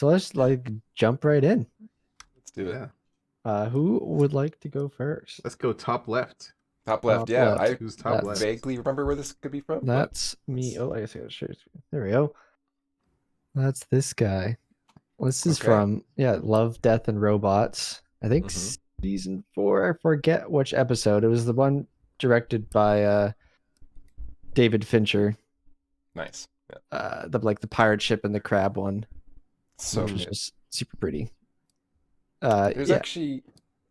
So let's like jump right in. Let's do it. Yeah. Who would like to go first? Let's go top left. Top left. Top Yeah, left. I Who's top That's- left? vaguely remember where this could be from. but That's me. Oh, I guess I gotta share screen. There we go. That's this guy. This is Okay. from Love, Death, and Robots. I think Mhm. season 4. I forget which episode. It was the one directed by David Fincher. Nice. Yeah. The pirate ship and the crab one, So which was good. just super pretty. There's yeah. actually.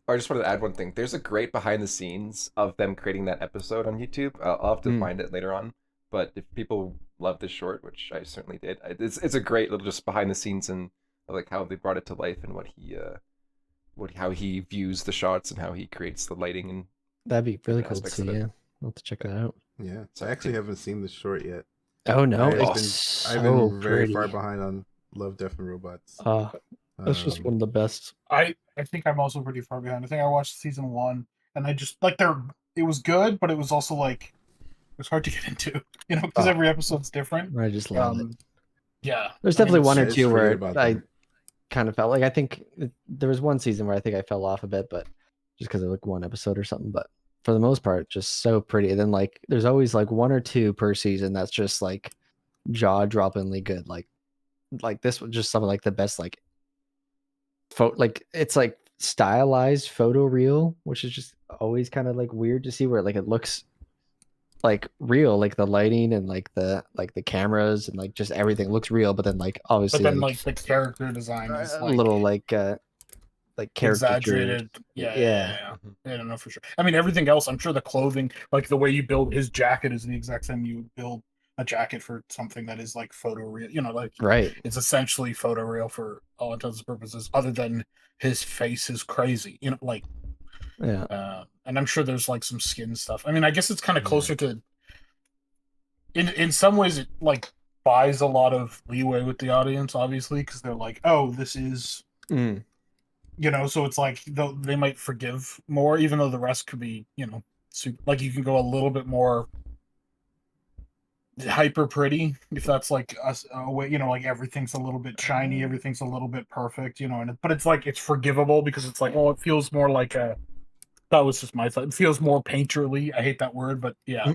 I just wanted to add one thing. There's a great behind the scenes of them creating that episode on YouTube. I'll have to find it later on. But if people love this short, which I certainly did, it's a great little just behind the scenes and like how they brought it to life and how he views the shots and how he creates the lighting and That'd be really different cool to aspects see. of it. Yeah, I'll have to check that out. Yeah. So I actually haven't seen this short yet. Oh no, I've it's been so very pretty. far behind on Love, Death, and Robots. That's just one of the best. I think I'm also pretty far behind. I think I watched season 1, and I just like it was good, but it was also like it was hard to get into, because every episode's different. I just love it. Yeah, There's definitely one or it's two forget where about I them. kind of felt like I think there was one season where I think I fell off a bit, but just because of like one episode or something. But for the most part, just so pretty. And then like there's always like one or two per season that's just like jaw-droppingly good. Like this was just some of like the best like like it's like stylized photo reel, which is just always kind of like weird to see where like it looks like real, like the lighting and like the cameras and like just everything looks real, but then like obviously but then like the character design is a like little like caricature. exaggerated. Yeah. I don't know for sure. I mean, everything else, I'm sure the clothing, like the way you build his jacket, is the exact same you would build a jacket for something that is like photo real. Like Right. it's essentially photo real for all intents and purposes, other than his face is crazy. Like Yeah. and I'm sure there's like some skin stuff. I mean, I guess it's kind of closer to. In some ways, it like buys a lot of leeway with the audience, obviously, because they're like, oh, this is. Mm. So it's like they might forgive more, even though the rest could be, super, like you can go a little bit more hyper pretty if that's like a way, like everything's a little bit shiny, everything's a little bit perfect, but it's like it's forgivable because it's like, oh, it feels more like that was just my thought. It feels more painterly. I hate that word, but yeah,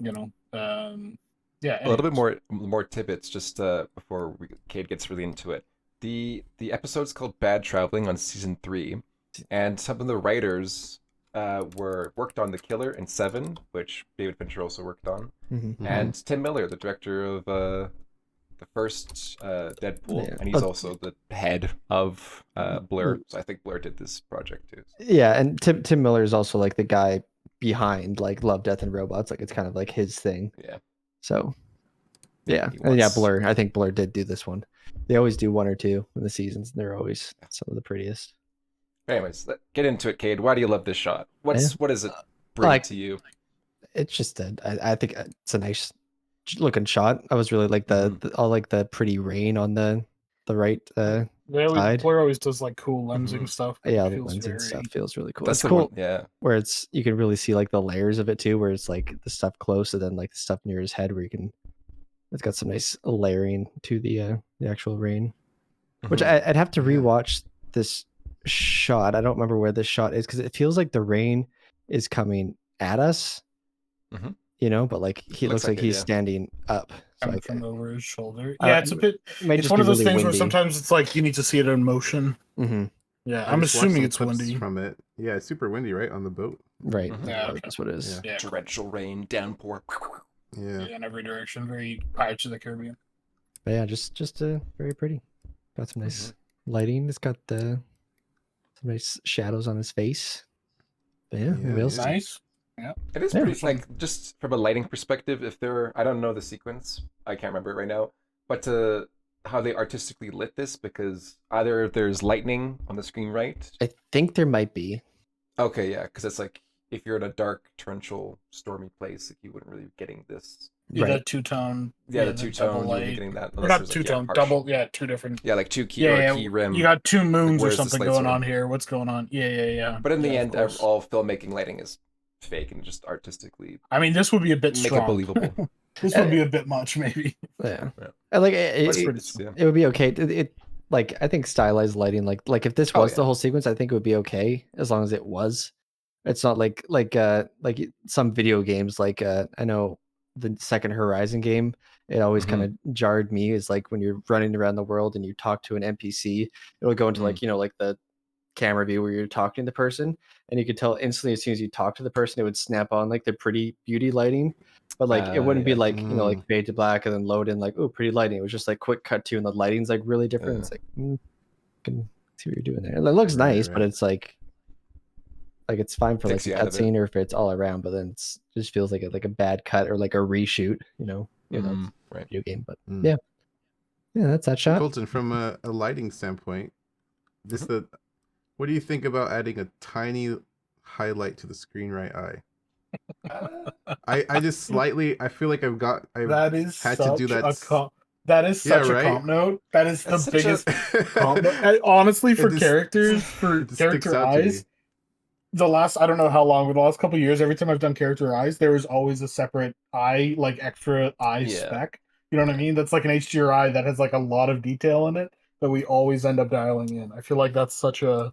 yeah. A little bit more tidbits just before Cade gets really into it. The episode's called Bad Traveling on season 3, and some of the writers worked on The Killer and Seven, which David Fincher also worked on, and Tim Miller, the director of the first Deadpool, and he's also the head of Blur. So I think Blur did this project too. Yeah, and Tim Miller is also like the guy behind like Love, Death, and Robots. Like it's kind of like his thing. Yeah. So yeah, and yeah, Blur. I think Blur did do this one. They always do one or two in the seasons, and they're always some of the prettiest. Anyways, get into it, Cade. Why do you love this shot? What does it bring to you? It's just I think it's a nice looking shot. I was really like the pretty rain on the right side. Blur always does like cool lensing stuff. Yeah, the lensing stuff feels really cool. That's it's cool. One, yeah. Where you can really see like the layers of it too, where it's like the stuff close and then like the stuff near his head where it's got some nice layering to the actual rain. Which I'd have to rewatch this shot. I don't remember where this shot is because it feels like the rain is coming at us. But like he looks like he's standing up. So from over his shoulder. Yeah, it's a bit. It's one of those really things windy. where sometimes it's like you need to see it in motion. Yeah, I'm assuming it's windy from it. Yeah, it's super windy, right, on the boat. Right. Yeah, that's what it is. Yeah. Torrential rain, downpour. Yeah, in every direction. Very Pirates of the Caribbean. But yeah, just very pretty. Got some nice lighting. It's got some nice shadows on his face. But yeah, nice. Yeah, it is pretty. Like just from a lighting perspective, I don't know the sequence. I can't remember it right now. But how they artistically lit this, because either there's lightning on the screen, right? I think there might be. Okay, yeah, because it's like if you're in a dark, torrential, stormy place, like, you wouldn't really be getting this. Yeah, that two-tone. Yeah, the two-tone. You wouldn't be getting that. Not two-tone, double. Yeah, two different. Yeah, like two key rim. You got two moons or something going on here. What's going on? Yeah. But in the end, all filmmaking lighting is fake and just artistically. I mean, this would be a bit make it believable. This would be a bit much, maybe. Yeah. Yeah. And like That's it, pretty Yeah. it would be okay. It like I think stylized lighting, like if this Oh, was the yeah. whole sequence, I think it would be okay as long as it was. It's not like some video games like I know the second Horizon game, it always kind of jarred me is like when you're running around the world and you talk to an NPC, it'll go into like, like the camera view where you're talking to the person and you could tell instantly as soon as you talk to the person, it would snap on like the pretty beauty lighting. But like it wouldn't be Yeah. like, like fade to black and then load in like, oh, pretty lighting. It was just like quick cut to and the lighting's like really different. Yeah. It's like can see what you're doing there. And it looks Right, nice, but right. it's like it's fine for like Takes a you out of it. cutscene or if it's all around, but then it just feels like a bad cut or like a reshoot, it's a Right. video game. But Mm. yeah, that's that shot. Colton, from a lighting standpoint, what do you think about adding a tiny highlight to the screen right eye? I just slightly, I feel like I've That is had to such do that. that is Yeah, such a right? comp note. That is the That's such a- biggest comp note. And honestly, for It just- characters, for it just sticks character out to eyes, me. the last I don't know how long, but the last couple of years, every time I've done character eyes, there was always a separate eye, like extra eye Yeah. spec. You know what I mean? That's like an HDR eye that has like a lot of detail in it that we always end up dialing in. I feel like that's such a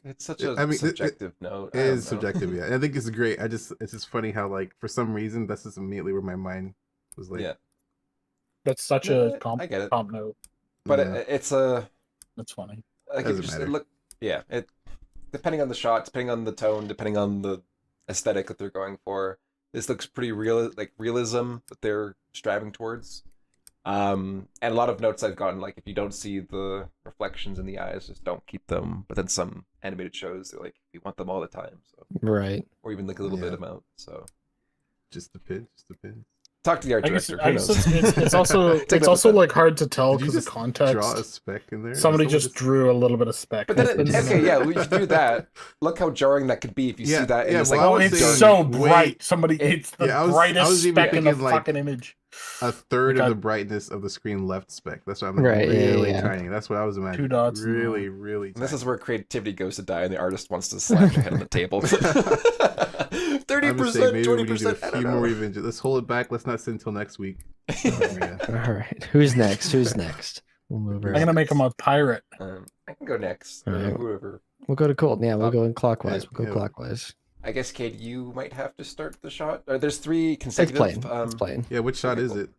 It's such a I mean, subjective note. It I don't is know. subjective, yeah. And I think it's great. It's just funny how like for some reason that's just immediately where my mind was like, Yeah. that's such No, a comp I get it. comp note. But yeah. it's a That's funny. like Doesn't it just matter. it depending on the shot, depending on the tone, depending on the aesthetic that they're going for. This looks pretty real, like realism that they're striving towards. And a lot of notes I've gotten, like if you don't see the reflections in the eyes, just don't keep them. But then some animated shows, they're like, we want them all the time, so Right. or even like a little bit Yeah. amount. So just depends. talk to the art I guess, director. Who I guess knows? it's also Take it's that also with like hard to tell Did you because of just context. draw a speck in there? Did Somebody someone just drew a little bit of speck. But then, It's- okay, yeah, if you do that, look how jarring that could be if you Yeah, see that. And yeah, it's well, like, I Oh, was it's saying so way- bright. Somebody, it's the Yeah, I was brightest even speck in the thinking, like, fucking image. a third Like of I- the brightness of the screen left speck. That's what I'm like, Right, yeah, really yeah. tiny. That's what I was imagining. 2 dots and Really, really And this tiny. is where creativity goes to die, and the artist wants to slam their head on the table. 30%, maybe we need to do 20%. I a don't few more know. revisions. Let's hold it back. Let's not sit until next week. Yeah. All right. Who's next? We'll move I'm around. gonna make him a pirate. I can go next. Alright. Whoever. We'll go to Colton. Yeah, we'll go in clockwise. Yeah, We'll go yeah. clockwise. I guess, Kate, you might have to start the shot. There's 3 It's consecutive. playing. It's playing. Yeah, which shot Okay, is cool. it?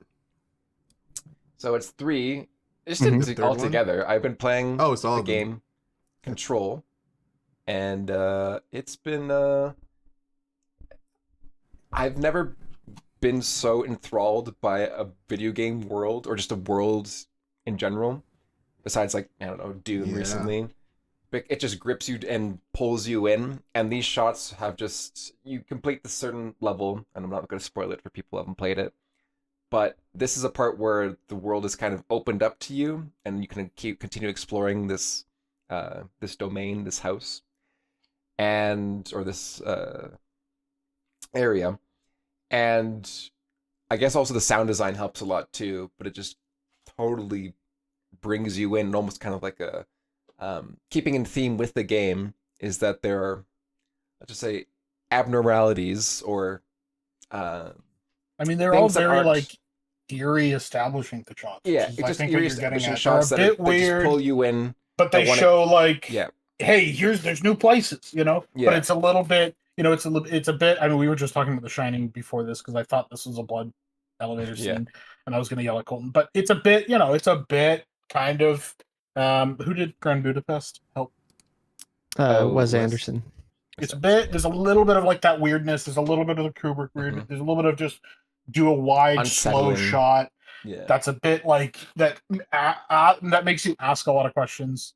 So it's 3. It's Mhm. just Third all one? together. I've been playing Oh, it's all the of them. game Control, and it's been. I've never been so enthralled by a video game world or just a world in general. Besides, like I don't know, Doom Yeah. recently, but it just grips you and pulls you in. And these shots have just you complete the certain level, and I'm not going to spoil it for people who haven't played it. But this is a part where the world is kind of opened up to you, and you can continue exploring this this domain, this house, or this area. And I guess also the sound design helps a lot too, but it just totally brings you in, almost kind of like a keeping in theme with the game is that there are, let's just say, abnormalities or I mean, they're all Things that very aren't- like eerie establishing the shots. which yeah, is, it's I just think, what eerie you're getting establishing at. shots They're that, a bit that just weird, pull you in. but they that wanna- show like, Yeah, hey, there's new places, but Yeah. it's a little bit, it's a bit. I mean, we were just talking about The Shining before this because I thought this was a blood elevator Yeah. scene, and I was going to yell at Colton, but it's a bit, it's a bit kind of. Who did Grand Budapest? Help. Oh, Wes Wes- Anderson. It's a bit. There's a little bit of like that weirdness. There's a little bit of the Kubrick weirdness. There's a little bit of just do a wide, slow Unsettling. shot. Yeah. That's a bit like that. That makes you ask a lot of questions.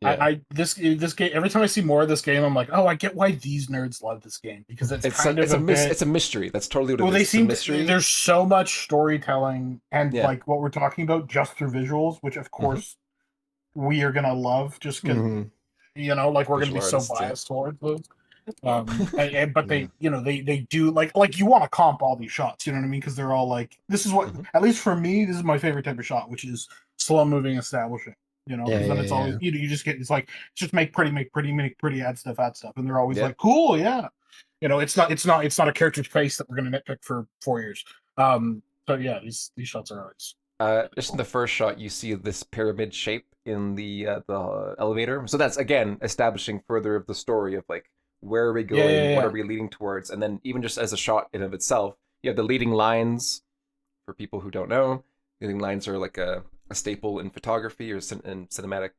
Yeah. This game. Every time I see more of this game, I'm like, oh, I get why these nerds love this game because it's kind of a bit. It's a mystery. That's totally what Well, it they is. It's a seem mystery. there's so much storytelling and Yeah. like what we're talking about just through visuals, which of course we are gonna love just because Mhm. like we're gonna be Visual so artists, yeah. biased towards those. But they they do like you want to comp all these shots, you know what I mean? Because they're all like this is what Mhm. at least for me this is my favorite type of shot, which is slow moving establishing. Yeah, then yeah, it's always yeah. you just get it's like just make pretty, add stuff, and they're always Yeah. like cool, yeah. It's not a character's face that we're gonna nitpick for 4 years. So yeah, these shots are always Just in the first shot, you see this pyramid shape in the elevator. So that's again establishing further of the story of like where are we going, Yeah, what yeah. are we leading towards, and then even just as a shot in of itself, you have the leading lines. For people who don't know, leading lines are like a staple in photography or in cinematic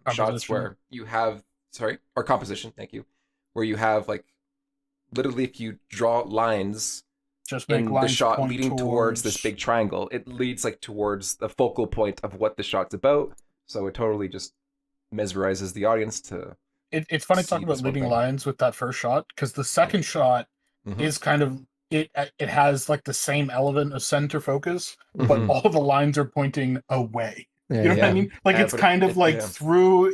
shots Composition. where you have or composition. Thank you, where you have like literally if you draw lines Just make in the lines shot point leading towards this big triangle, it leads like towards the focal point of what the shot's about. So it totally just mesmerizes the audience to. It's funny see talking about this one leading thing. lines with that first shot because the second shot Mhm. is kind of it has like the same element of center focus, but Mhm. all the lines are pointing away. Yeah, You know what I Yeah. mean? Like Yeah, it's but kind of like yeah. through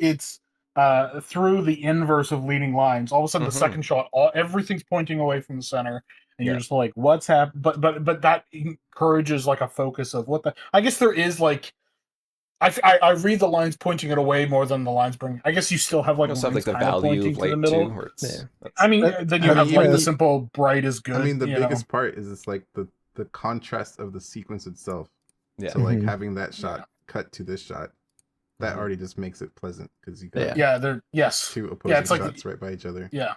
through the inverse of leading lines. All of a sudden, the Mhm. second shot, everything's pointing away from the center, and Yeah. you're just like, "What's happened?" But that encourages like a focus of what the. I guess there is like. I read the lines pointing it away more than the lines bring. I guess you still have like You also have lines like the kind of value pointing of to the light middle. too, where it's. Yeah. That's, I mean, That- then I you mean, have like even the the- simple bright is good. I mean, the you biggest part is it's like the contrast of the sequence itself. yeah. So like Mhm. having that shot Yeah. cut to this shot, that Mhm. already just makes it pleasant because you Yeah. got Yeah, they're yes. two opposing it's like- shots right by each other. Yeah,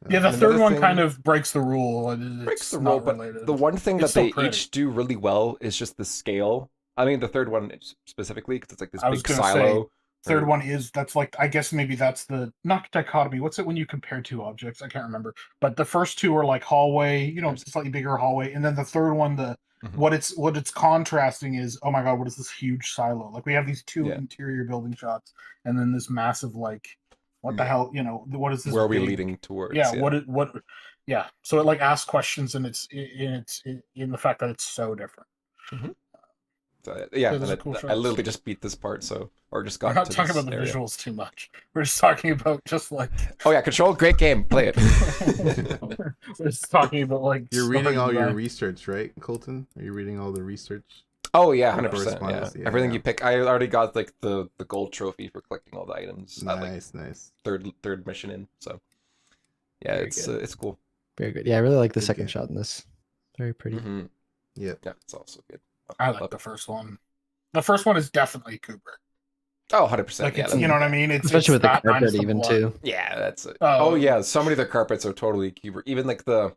yeah. The And third another one thing- kind of breaks the rule. It's breaks the not rule, but related. the one thing It's that they still pretty. each do really well is just the scale. I mean, the third one specifically because it's like this I was big gonna say, silo. Third or- one is that's like I guess maybe that's the not dichotomy. What's it when you compare two objects? I can't remember. But the first two are like hallway, it's a slightly bigger hallway, and then the third one, Mhm. what it's contrasting is oh my god, what is this huge silo? Like we have these two Yeah. interior building shots, and then this massive like what the Yeah. hell? What is this? Where are we big- leading towards? Yeah, what? Yeah, so it like asks questions, and it's in the fact that it's so different. So, Yeah, and those are cool I shots. literally just beat this part, or just got We're not to talking this about the area. visuals too much. We're just talking about just like Oh yeah, Control, great game, play it. we're just talking about like You're reading story all your design. research, right, Colton? Are you reading all the research? Oh yeah, The 100%. Yeah. correspondence, yeah, Everything yeah. you pick, I already got like the gold trophy for collecting all the items. At, like Nice. third mission in. So yeah, Very it's good. it's cool. Very good. Yeah, I really like the Good second game. shot in this. Very pretty. Mhm. Yep. Yeah, it's also good. I like Love the it. first one. The first one is definitely Kubrick. Oh, 100%. Like Yeah, it's that's- you know what I mean. It's Especially it's with the that minus carpet, even blood. too. Yeah, that's it. Oh. Oh yeah, so many of the carpets are totally Kubrick. Even like the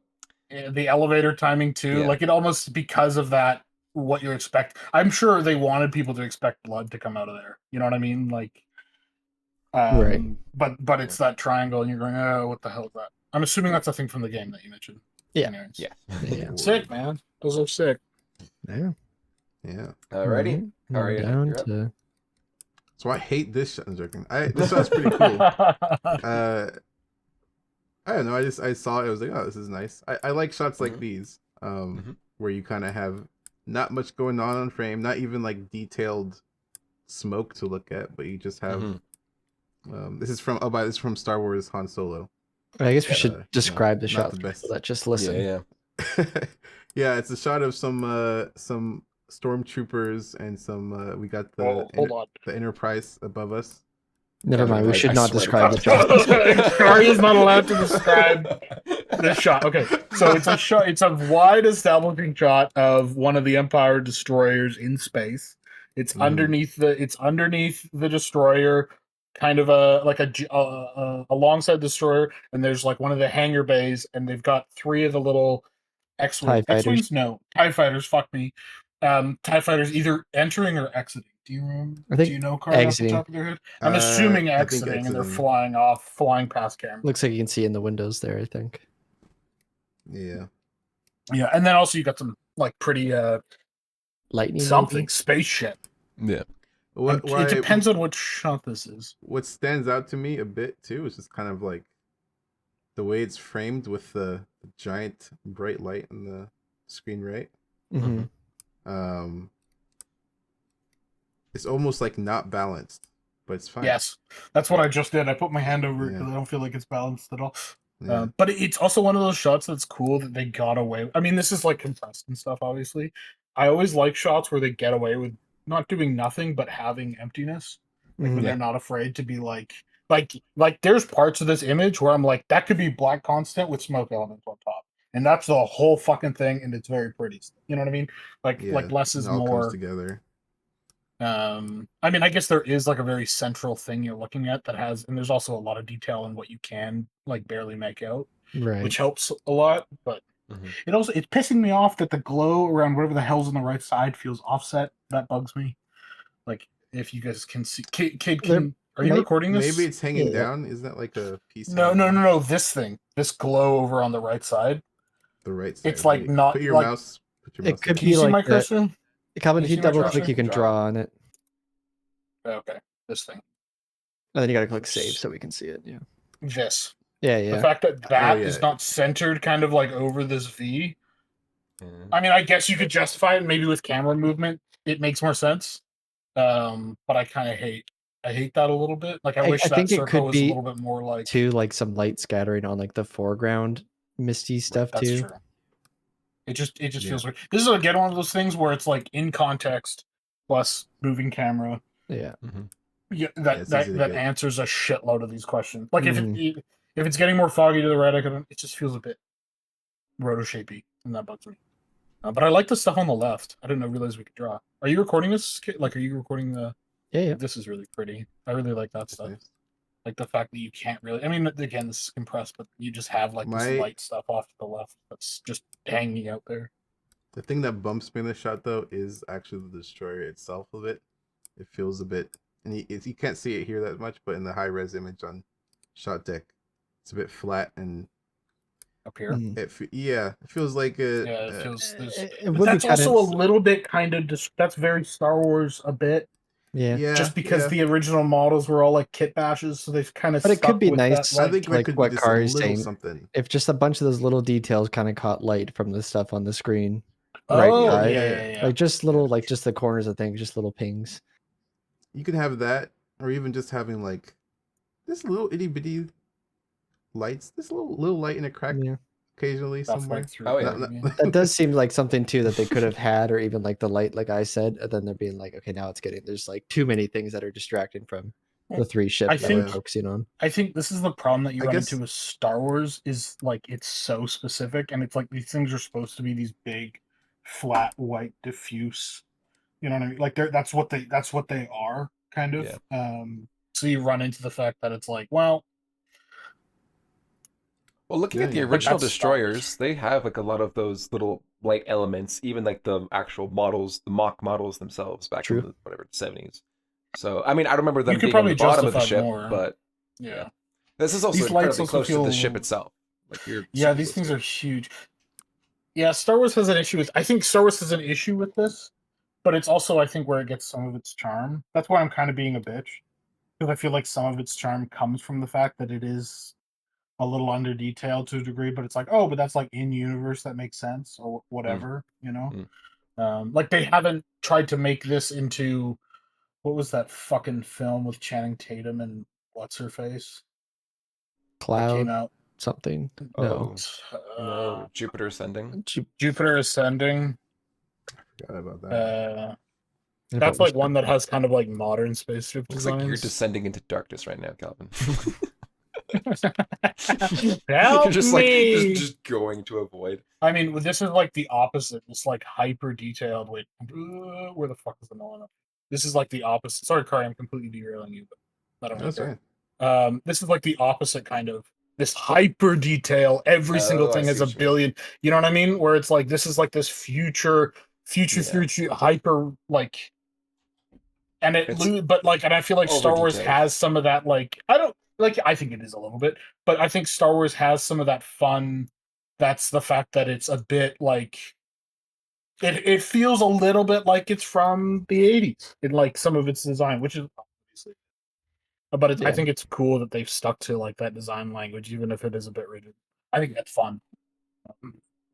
The elevator timing too. Yeah. Like it almost because of that. What you expect? I'm sure they wanted people to expect blood to come out of there. You know what I mean? Like, Right. But it's that triangle, and you're going, oh, what the hell is that? I'm assuming that's a thing from the game that you mentioned. Yeah. Anyways. yeah. Yeah. Sick, man. Those are sick. Yeah. Yeah. Alrighty. All right. Alright, Down you're up. to So I hate this shot. I'm joking. This shot's pretty cool. I don't know. I saw it. I was like, oh, this is nice. I like shots like Mhm. these, Mhm. where you kind of have not much going on frame, not even like detailed smoke to look at, but you just have. Mhm. This is from Star Wars Han Solo. I guess we Yeah, should describe the not shot the for best. people that just listen. Yeah. Yeah, it's a shot of some stormtroopers and some. We got Hold on. the Enterprise above us. Never Yeah, mind. We I should not swear to describe God. the shot. Kari is not allowed to describe this shot. Okay, so it's a shot. It's a wide establishing shot of one of the Empire destroyers in space. It's Mhm. underneath the destroyer, kind of alongside the destroyer, and there's like one of the hangar bays, and they've got three of the little TIE fighters. X-wings. No, TIE fighters. Fuck me. TIE fighters either entering or exiting. Do you remember? I think Do you know, Kari, off the exiting. top of your head? I'm assuming I think exiting, and they're exiting. flying past camera. Looks like you can see in the windows there, I think. Yeah. Yeah, and then also you got some like pretty Lightning. something maybe? spaceship. Yeah. It depends on which shot this is. What stands out to me a bit too is just kind of like the way it's framed with the giant bright light on the screen, right? Mhm. It's almost like not balanced, but it's fine. Yes, that's what I just did. I put my hand over it Yeah. because I don't feel like it's balanced at all. Yeah. But it's also one of those shots that's cool that they got away. I mean, this is like compressed and stuff, obviously. I always like shots where they get away with not doing nothing but having emptiness. Like when Mhm. they're not afraid to be like there's parts of this image where I'm like, that could be black constant with smoke elements on top. and that's the whole fucking thing, and it's very pretty. You know what I mean? Like Yeah, less it is all comes more. together. I mean, I guess there is like a very central thing you're looking at that has, and there's also a lot of detail in what you can like barely make out, Right. which helps a lot. But Mhm. it's pissing me off that the glow around whatever the hell's on the right side feels offset. That bugs me. Like if you guys can see, Kate There are you might- recording this? Maybe it's hanging Yeah. down. Isn't that like a piece? No, hanging down? This thing, this glow over on the right side. The right side. It's like Wait, not Put your like. mouse. Put your It mouse. could up. Can you be see like my that. cursor? Calvin, You if you see my double cursor? click, you can draw on it, Okay, this thing. and then you gotta click save so we can see it. Yeah. This. Yeah, The yeah. fact that that is yeah. not centered kind of like over this V. Mhm. I mean, I guess you could justify it maybe with camera movement. It makes more sense. But I kind of hate that a little bit. Like I wish I that think it circle could was a be little bit more like too, like some light scattering on like the foreground misty stuff that's too. true. It just Yeah. feels weird. This is again one of those things where it's like in context plus moving camera. Yeah. Mhm. Yeah, it's easy to that get. answers a shitload of these questions. Like Mhm. if it's getting more foggy to the right, it just feels a bit roto-shapey, and that bugs me. But I like the stuff on the left. I didn't realize we could draw. Are you recording this? Like, are you recording the? Yeah, yeah. This is really pretty. I really like that That's stuff. nice. Like the fact that you can't really. I mean, again, this is compressed, but you just have like this My- light stuff off to the left that's just hanging out there. The thing that bumps me in the shot though is actually the destroyer itself of it. It feels a bit, and you can't see it here that much, but in the high res image on Shot Deck, it's a bit flat and Up here. Mhm. it feels like a. Yeah, it feels. It would But that's be kinda, also a little bit kind of. That's very Star Wars a bit. yeah. Just because yeah. the original models were all like kit bashes, so they've kind of. But it could be nice. I think that like could what be just Car a is little saying. something. If just a bunch of those little details kind of caught light from the stuff on the screen, Oh right yeah, side, yeah. like just little, like just the corners of things, just little pings. You could have that, or even just having like this little itty bitty lights, this little light in a crack Yeah. occasionally That's somewhere. like through. Oh, yeah. That does seem like something too that they could have had, or even like the light, like I said, and then they're being like, okay, now it's getting, there's like too many things that are distracting from the three ships I that we're think- focusing on. I think this is the problem that you I run guess- into with Star Wars is like it's so specific, and it's like these things are supposed to be these big, flat, white, diffuse. You know what I mean? Like that's what they are kind of. Yeah. So you run into the fact that it's like, well, Well, looking Yeah, at the yeah. original That's Star Wars. destroyers, they have like a lot of those little light elements, even like the actual models, the mock models themselves back True. in the whatever 70s. So I mean, I don't remember them You could being on the probably bottom of the justify ship, more. but yeah, this is also These lights incredibly also close to the feel- ship itself. Like you're yeah. super These close things to are it. huge. Yeah, Star Wars has an issue with. I think Star Wars has an issue with this, but it's also I think where it gets some of its charm. That's why I'm kind of being a bitch, because I feel like some of its charm comes from the fact that it is a little under detailed to a degree, but it's like, oh, but that's like in universe, that makes sense, or whatever, you know. Like they haven't tried to make this into what was that fucking film with Channing Tatum and what's her face that came Cloud out? something. No. No, Jupiter Ascending. Jupiter Ascending. Forgot about that. That's like one that has kind of like modern spaceship Looks like you're designs. descending into darkness right now, Calvin. Help You're just me! like just going to a void. I mean, this is like the opposite. It's like hyper detailed. Wait, where the fuck is the Nolan? This is like the opposite. Sorry, Kari, I'm completely derailing you, but I don't That's care. right. This is like the opposite kind of this hyper detail. Every single Oh, I thing has see a what you mean. billion. You know what I mean? Where it's like this is like this future hyper like. And I feel like Star Wars over-detailed. has some of that. Like I think it is a little bit, but I think Star Wars has some of that fun. That's the fact that it's a bit like it feels a little bit like it's from the 80s in like some of its design, which is obviously, but I Yeah. think it's cool that they've stuck to like that design language, even if it is a bit rigid. I think that's fun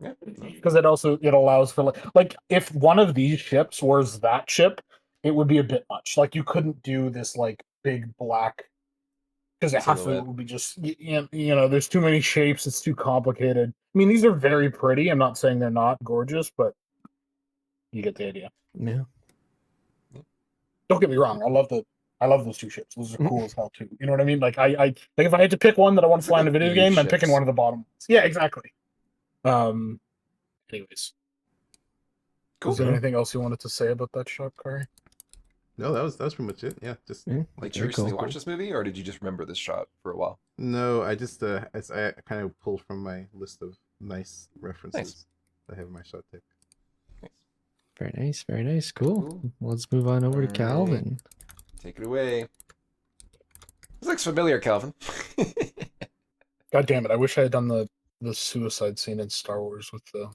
Yeah. because it allows for like if one of these ships was that ship, it would be a bit much. Like you couldn't do this like big black because half of it Silhouette. would be just you know there's too many shapes. It's too complicated. I mean, these are very pretty. I'm not saying they're not gorgeous, but you get the idea. Yeah. Don't get me wrong. I love those two ships. Those are cool as hell too. You know what I mean? Like I like if I had to pick one that I want to fly in a video New game, I'm picking ships. one of the bottom ones. Yeah, exactly. Um, anyways, Cool. is there anything else you wanted to say about that shot, Corey? No, that was pretty much it. Yeah, just Yeah, Like, did you very recently cool. watch this movie, or did you just remember this shot for a while? no. I just I kind of pulled from my list of nice references I have in my shot deck. Nice. Very nice, very nice. Cool. Cool. Let's move on over to Alright. Calvin. Take it away. This looks familiar, Calvin. God damn it! I wish I had done the suicide scene in Star Wars with the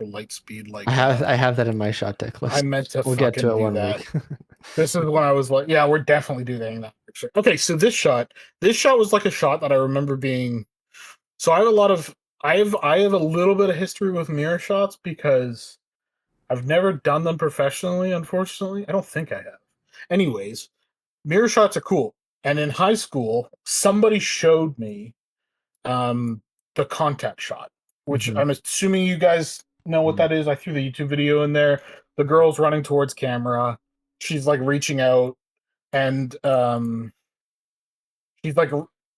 light speed. Like I have that in my shot deck list. I meant to. We'll get to it do one that. week. This is when I was like, yeah, we're definitely doing that. Okay, so this shot was like a shot that I remember being. So I have a lot of I have a little bit of history with mirror shots because I've never done them professionally. Unfortunately, I don't think I have. Anyways, mirror shots are cool. And in high school, somebody showed me the contact shot, which Mhm. I'm assuming you guys know what that is. I threw the YouTube video in there. The girl's running towards camera. She's like reaching out and she's like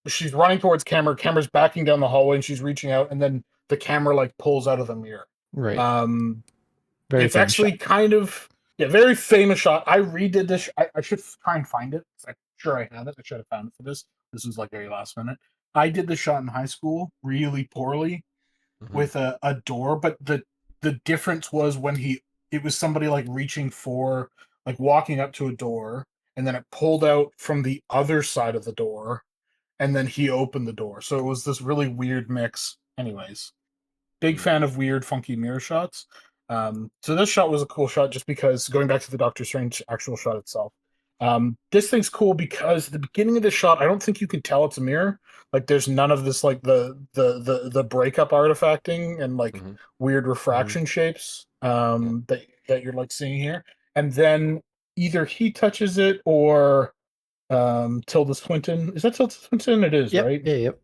she's running towards camera. Camera's backing down the hallway and she's reaching out and then the camera like pulls out of the mirror. Right. Very It's famous actually shot. kind of very famous shot. I redid this. I should try and find it. I'm sure I have it. I should have found it for this. This was like very last minute. I did the shot in high school really poorly with a door, but the difference was when it was somebody like reaching for like walking up to a door and then it pulled out from the other side of the door and then he opened the door. So it was this really weird mix. Anyways, big fan of weird, funky mirror shots. So this shot was a cool shot just because going back to the Doctor Strange actual shot itself. This thing's cool because the beginning of the shot, I don't think you can tell it's a mirror. Like there's none of this like the breakup artifacting and like weird refraction shapes that you're like seeing here. And then either he touches it or Tilda Swinton. Is that Tilda Swinton? It is, Yep. right? Yep.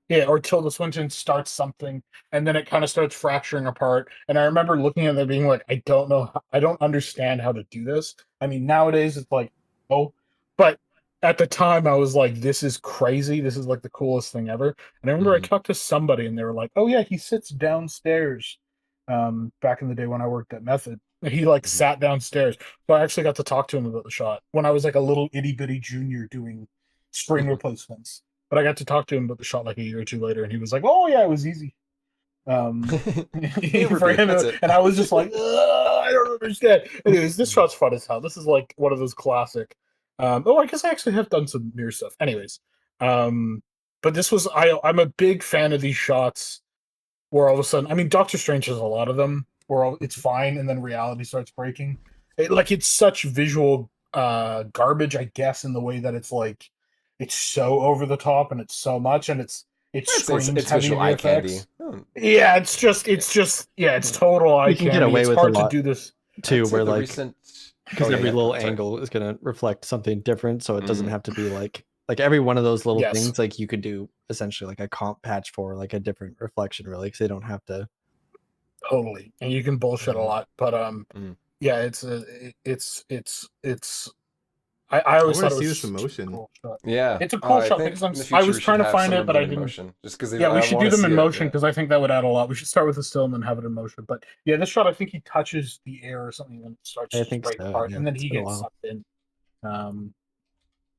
Yeah, or Tilda Swinton starts something and then it kind of starts fracturing apart. And I remember looking at it being like, I don't know, I don't understand how to do this. I mean, nowadays it's like, oh, but at the time I was like, this is crazy. This is like the coolest thing ever. And I remember I talked to somebody and they were like, oh yeah, he sits downstairs. Back in the day when I worked at Method, he like sat downstairs. So I actually got to talk to him about the shot when I was like a little itty bitty junior doing screen replacements. But I got to talk to him about the shot like a year or two later, and he was like, "Oh yeah, it was easy." For him, and I was just like, "I don't understand." Anyways, this shot's fun as hell. This is like one of those classic. I guess I actually have done some mirror stuff. Anyways, but this was I'm a big fan of these shots where all of a sudden, I mean, Doctor Strange has a lot of them where it's fine, and then reality starts breaking. It's such visual garbage, I guess, in the way that it's like it's so over the top and it's so much and it screams it's heavy visual eye candy. VFX. Yeah, it's total eye You can candy. get away It's with hard a to lot do this. too, I'd say where the like recent because every little angle is gonna reflect something different, so it doesn't have to be like every one of those little Yes. things. Like you could do essentially like a comp patch for like a different reflection, really, because they don't have to. Totally, and you can bullshit a lot, but yeah, I always thought it see was this in motion. a cool shot. Yeah, It's a cool I shot think because in the future I was we trying should to have find some it, of but them I in didn't. motion, just because Yeah, we should do them in motion Yeah. because I think that would add a lot. We should start with the still and then have it in motion. But yeah, this shot, I think he touches the air or something and it starts I to think break so. apart, Yeah, and then it's he been a gets while. sucked in.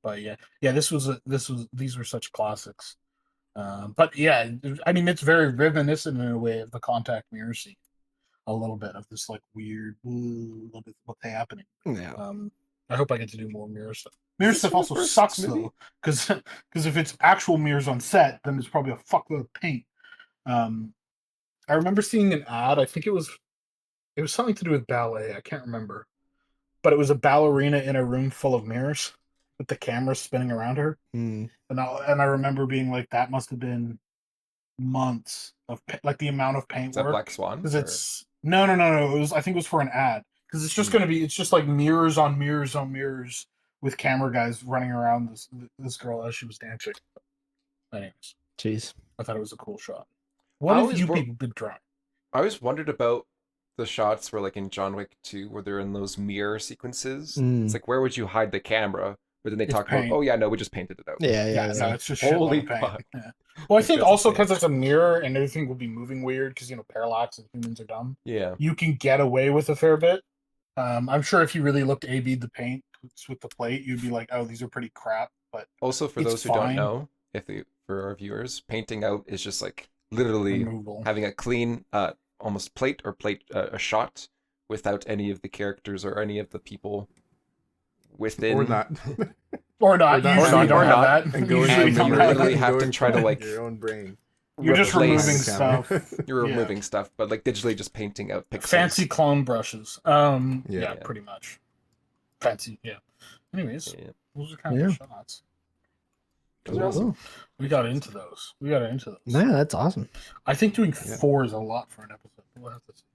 But yeah, these were such classics. But yeah, I mean, it's very reminiscent in a way of the contact mirror scene. A little bit of this like weird, little bit what's happening. Yeah. I hope I get to do more mirror stuff. Mirror stuff from the also first sucks movie? though, because if it's actual mirrors on set, then it's probably a fuckload of paint. I remember seeing an ad. I think it was something to do with ballet. I can't remember, but it was a ballerina in a room full of mirrors with the camera spinning around her. And I remember being like, that must have been months of like the amount of paint Is that work. Black Swan? Because it's no. It was, I think it was for an ad because it's just it's just like mirrors on mirrors on mirrors with camera guys running around this girl as she was dancing. Anyways, Jeez, I thought it was a cool shot. What have you people been trying? I always wondered about the shots where, like in John Wick 2, where they're in those mirror sequences. It's like, where would you hide the camera? But then they It's talk paint. about, oh yeah, no, we just painted it out. Yeah, Yeah, yeah. no, yeah. it's just Holy shitload of paint. fuck. Yeah. Well, I think That's also insane. because it's a mirror and everything will be moving weird because parallax and humans are dumb. Yeah. You can get away with a fair bit. I'm sure if you really looked A/B'd the paint with the plate, you'd be like, oh, these are pretty crap. But Also, for It's those who don't fine. know, for our viewers, painting out is just like literally removable. having a clean, almost plate a shot without any of the characters or any of the people within. Or not. Or not. Or not. Usually Or you don't not. have that. And go Usually and you don't you have literally that. have to Go try to, into like, your own brain. You're just replace- removing stuff. You're Yeah. removing stuff, but like digitally just painting out pixels. Fancy clone brushes. Yeah, Yeah. pretty much. Fancy, yeah. Anyways, Yeah. those are kind of Yeah. the shots. Those are awesome. We got into those. Yeah, that's awesome. I think doing Yeah. 4 is a lot for an episode. We'll have to see.